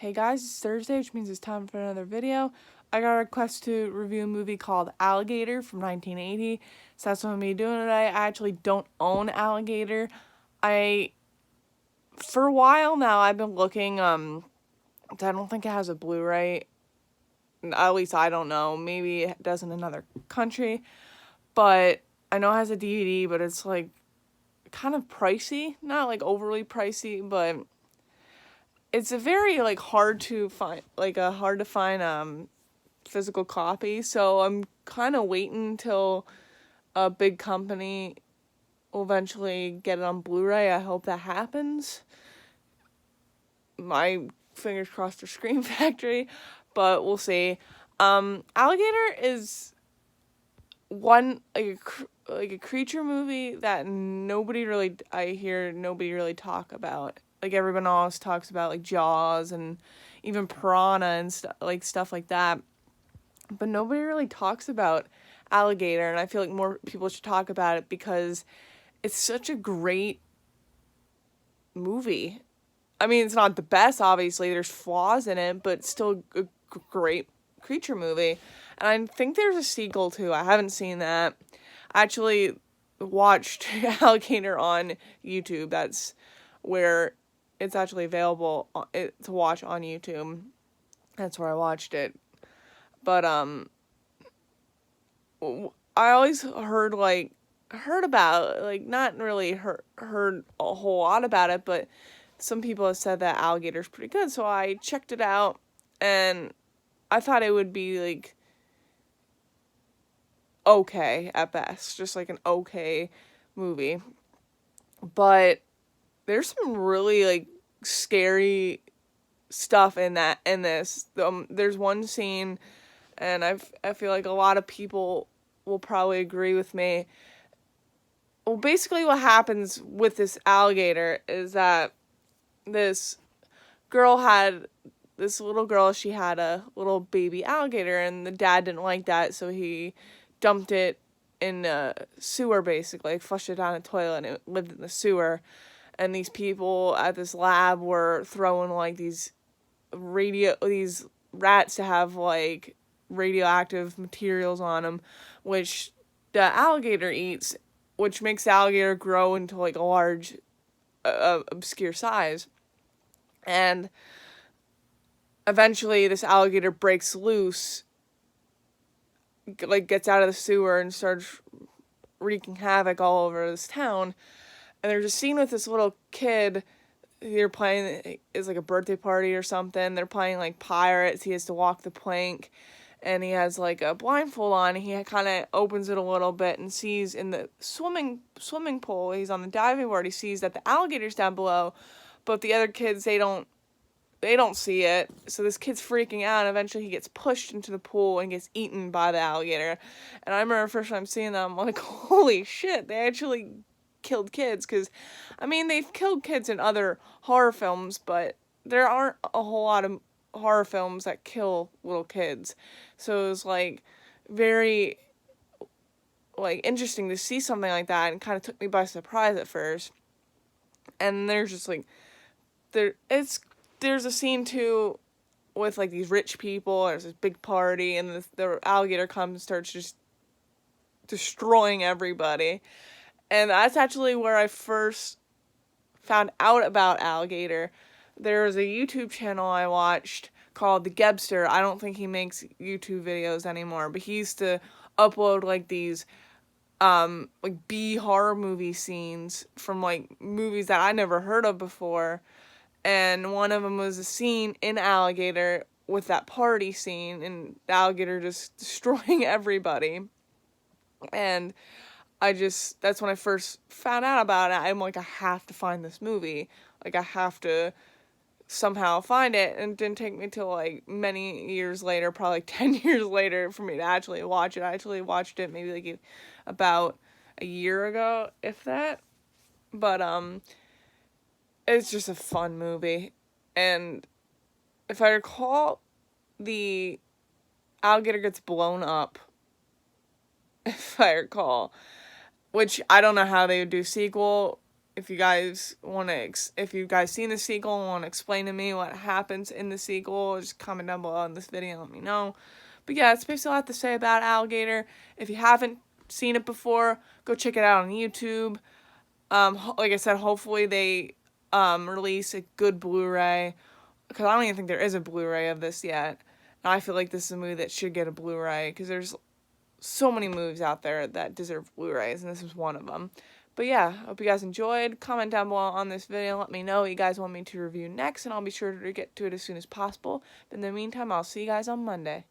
Hey guys, it's Thursday, which means it's time for another video. I got a request to review a movie called Alligator from 1980, so that's what I'm going to be doing today. I actually don't own Alligator. For a while now, I've been looking, I don't think it has a Blu-ray. At least I don't know. Maybe it does in another country, but I know it has a DVD, but it's like kind of pricey. Not like overly pricey, but it's a very hard to find physical copy, so I'm kind of waiting until a big company will eventually get it on Blu-ray. I hope that happens. My fingers crossed for Scream Factory, but we'll see. Alligator is like a creature movie that I hear nobody really talk about. Like everyone always talks about like Jaws and even Piranha and stuff like that. But nobody really talks about Alligator, and I feel like more people should talk about it because it's such a great movie. I mean, it's not the best, obviously. There's flaws in it, but it's still a great creature movie. And I think there's a sequel too. I haven't seen that. I actually watched Alligator on YouTube. That's where it's actually available to watch on YouTube. That's where I watched it. But I always heard about, not really heard a whole lot about it, but some people have said that Alligator's pretty good, so I checked it out, and I thought it would be okay at best, just like an okay movie. But there's some really scary stuff in this. There's one scene, and I feel like a lot of people will probably agree with me. Well, basically what happens with this alligator is that this little girl, she had a little baby alligator, and the dad didn't like that, so he dumped it in a sewer, basically, flushed it down a toilet, and it lived in the sewer. And these people at this lab were throwing these rats to have radioactive materials on them, which the alligator eats, which makes the alligator grow into a large, obscure size. And eventually this alligator breaks loose, gets out of the sewer and starts wreaking havoc all over this town. And there's a scene with this little kid. They're playing, it's like a birthday party or something. They're playing pirates. He has to walk the plank, and he has a blindfold on. He kind of opens it a little bit and sees in the swimming pool. He's on the diving board. He sees that the alligator's down below, but the other kids, they don't see it. So this kid's freaking out, and eventually he gets pushed into the pool and gets eaten by the alligator. And I remember the first time seeing that, I'm like, holy shit, they actually killed kids. Because, I mean, they've killed kids in other horror films, but there aren't a whole lot of horror films that kill little kids. So it was very interesting to see something like that, and kind of took me by surprise at first. And there's just there's a scene too with these rich people. There's this big party, and the alligator comes and starts just destroying everybody. And that's actually where I first found out about Alligator. There was a YouTube channel I watched called The Gebster. I don't think he makes YouTube videos anymore, but he used to upload these B horror movie scenes from movies that I never heard of before. And one of them was a scene in Alligator with that party scene, and the alligator just destroying everybody. And that's when I first found out about it. I'm I have to find this movie. I have to somehow find it. And it didn't take me till many years later, probably 10 years later, for me to actually watch it. I actually watched it maybe about a year ago, if that. But it's just a fun movie. And if I recall, the alligator gets blown up, if I recall, which I don't know how they would do sequel. if you guys want to, if you guys seen the sequel and want to explain to me what happens in the sequel, just comment down below on this video and let me know. But yeah, that's basically all I have to say about Alligator. If you haven't seen it before, go check it out on YouTube. Like I said, hopefully they release a good Blu-ray, because I don't even think there is a Blu-ray of this yet. And I feel like this is a movie that should get a Blu-ray, because there's so many movies out there that deserve Blu-rays, and this is one of them. But yeah, hope you guys enjoyed. Comment down below on this video. Let me know what you guys want me to review next, and I'll be sure to get to it as soon as possible. But in the meantime, I'll see you guys on Monday.